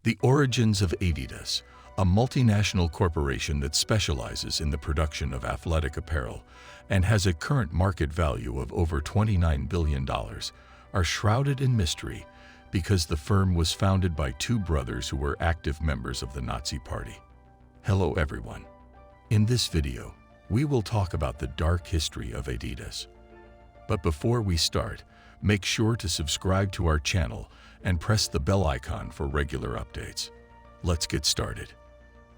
The origins of Adidas, a multinational corporation that specializes in the production of athletic apparel and has a current market value of over $29 billion, are shrouded in mystery because the firm was founded by two brothers who were active members of the Nazi Party. Hello everyone. In this video, we will talk about the dark history of Adidas. But before we start, make sure to subscribe to our channel and press the bell icon for regular updates. Let's get started.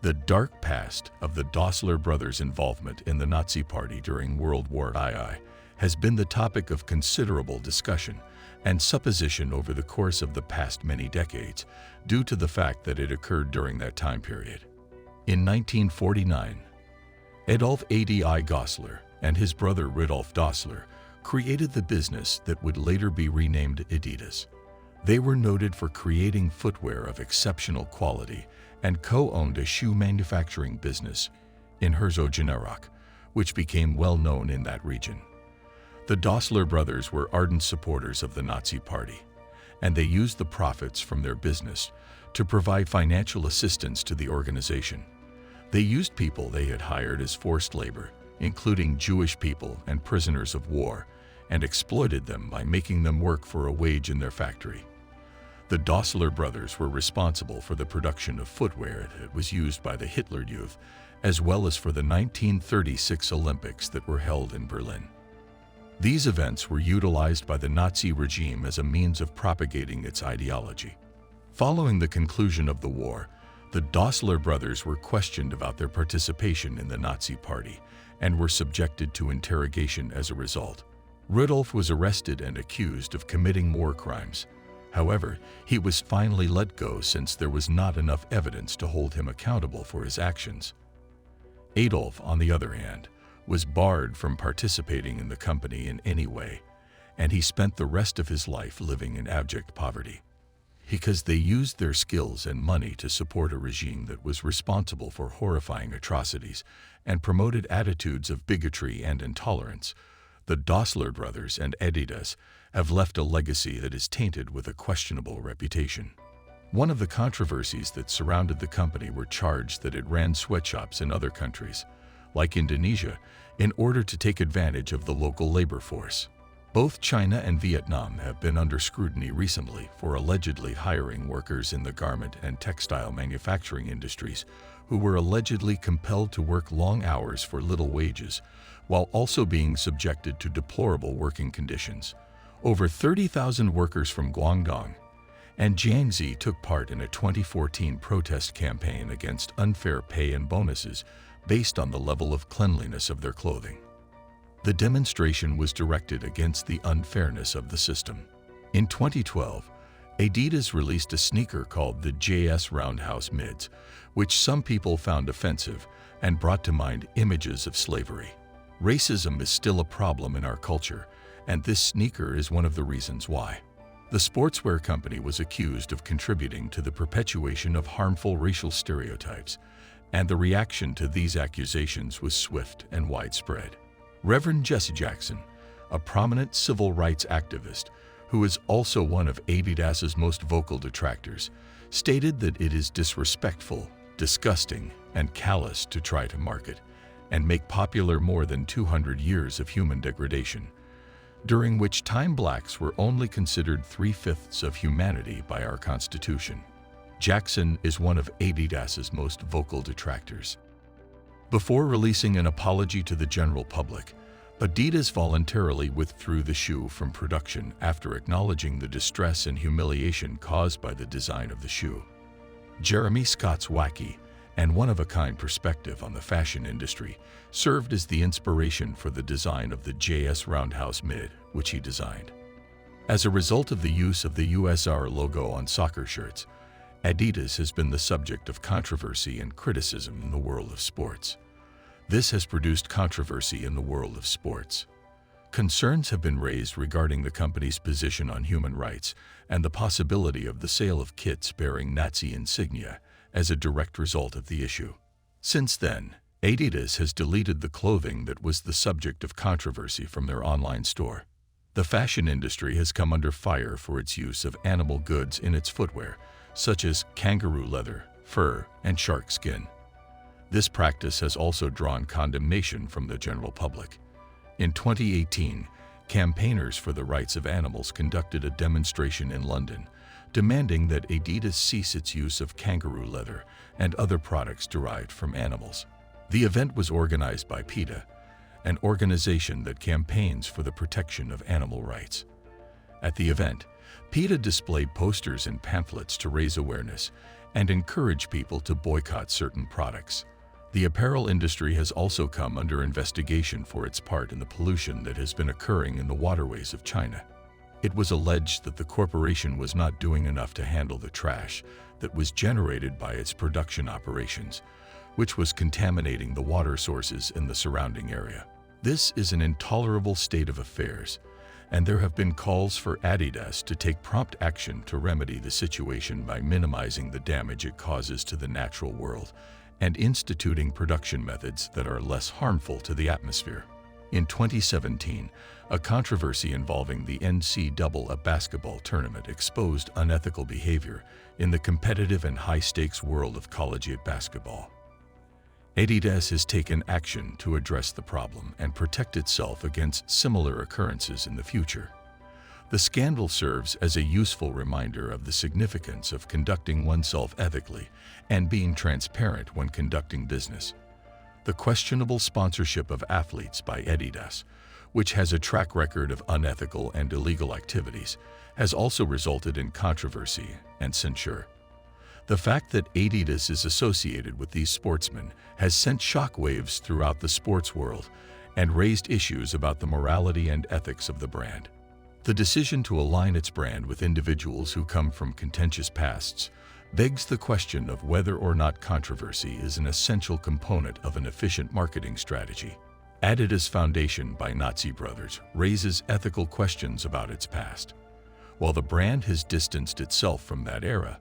The dark past of the Dassler brothers' involvement in the Nazi Party during World War II has been the topic of considerable discussion and supposition over the course of the past many decades, due to the fact that it occurred during that time period. In 1949, Adolf Adi Dassler and his brother Rudolf Dassler created the business that would later be renamed Adidas. They were noted for creating footwear of exceptional quality and co-owned a shoe manufacturing business in Herzogenaurach, which became well known in that region. The Dassler brothers were ardent supporters of the Nazi Party, and they used the profits from their business to provide financial assistance to the organization. They used people they had hired as forced labor, including Jewish people and prisoners of war, and exploited them by making them work for a wage in their factory. The Dassler brothers were responsible for the production of footwear that was used by the Hitler Youth, as well as for the 1936 Olympics that were held in Berlin. These events were utilized by the Nazi regime as a means of propagating its ideology. Following the conclusion of the war, the Dassler brothers were questioned about their participation in the Nazi Party and were subjected to interrogation as a result. Rudolf was arrested and accused of committing war crimes. However, he was finally let go since there was not enough evidence to hold him accountable for his actions. Adolf, on the other hand, was barred from participating in the company in any way, and he spent the rest of his life living in abject poverty. Because they used their skills and money to support a regime that was responsible for horrifying atrocities and promoted attitudes of bigotry and intolerance, the Dassler brothers and Adidas have left a legacy that is tainted with a questionable reputation. One of the controversies that surrounded the company were charged that it ran sweatshops in other countries, like Indonesia, in order to take advantage of the local labor force. Both China and Vietnam have been under scrutiny recently for allegedly hiring workers in the garment and textile manufacturing industries who were allegedly compelled to work long hours for little wages, while also being subjected to deplorable working conditions. Over 30,000 workers from Guangdong and Jiangxi took part in a 2014 protest campaign against unfair pay and bonuses based on the level of cleanliness of their clothing. The demonstration was directed against the unfairness of the system. In 2012, Adidas released a sneaker called the JS Roundhouse Mids, which some people found offensive and brought to mind images of slavery. Racism is still a problem in our culture, and this sneaker is one of the reasons why. The sportswear company was accused of contributing to the perpetuation of harmful racial stereotypes, and the reaction to these accusations was swift and widespread. Reverend Jesse Jackson, a prominent civil rights activist who is also one of Adidas's most vocal detractors, stated that it is disrespectful, disgusting, and callous to try to market and make popular more than 200 years of human degradation, during which time blacks were only considered 3/5 of humanity by our Constitution. Jackson is one of Adidas's most vocal detractors. Before releasing an apology to the general public, Adidas voluntarily withdrew the shoe from production after acknowledging the distress and humiliation caused by the design of the shoe. Jeremy Scott's wacky and one-of-a-kind perspective on the fashion industry served as the inspiration for the design of the JS Roundhouse Mid, which he designed. As a result of the use of the USR logo on soccer shirts, Adidas has been the subject of controversy and criticism in the world of sports. This has produced controversy in the world of sports. Concerns have been raised regarding the company's position on human rights and the possibility of the sale of kits bearing Nazi insignia as a direct result of the issue. Since then, Adidas has deleted the clothing that was the subject of controversy from their online store. The fashion industry has come under fire for its use of animal goods in its footwear, such as kangaroo leather, fur, and shark skin. This practice has also drawn condemnation from the general public. In 2018, campaigners for the rights of animals conducted a demonstration in London, demanding that Adidas cease its use of kangaroo leather and other products derived from animals. The event was organized by PETA, an organization that campaigns for the protection of animal rights. At the event, PETA displayed posters and pamphlets to raise awareness and encourage people to boycott certain products. The apparel industry has also come under investigation for its part in the pollution that has been occurring in the waterways of China. It was alleged that the corporation was not doing enough to handle the trash that was generated by its production operations, which was contaminating the water sources in the surrounding area. This is an intolerable state of affairs, and there have been calls for Adidas to take prompt action to remedy the situation by minimizing the damage it causes to the natural world and instituting production methods that are less harmful to the atmosphere. In 2017, a controversy involving the NCAA basketball tournament exposed unethical behavior in the competitive and high-stakes world of collegiate basketball. Adidas has taken action to address the problem and protect itself against similar occurrences in the future. The scandal serves as a useful reminder of the significance of conducting oneself ethically and being transparent when conducting business. The questionable sponsorship of athletes by Adidas, which has a track record of unethical and illegal activities, has also resulted in controversy and censure. The fact that Adidas is associated with these sportsmen has sent shockwaves throughout the sports world and raised issues about the morality and ethics of the brand. The decision to align its brand with individuals who come from contentious pasts begs the question of whether or not controversy is an essential component of an efficient marketing strategy. Adidas Foundation by Nazi Brothers raises ethical questions about its past. While the brand has distanced itself from that era,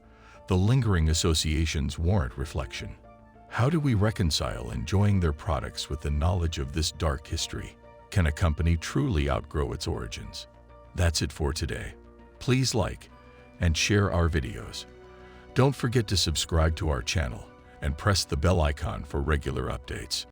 the lingering associations warrant reflection. How do we reconcile enjoying their products with the knowledge of this dark history? Can a company truly outgrow its origins? That's it for today. Please like and share our videos. Don't forget to subscribe to our channel and press the bell icon for regular updates.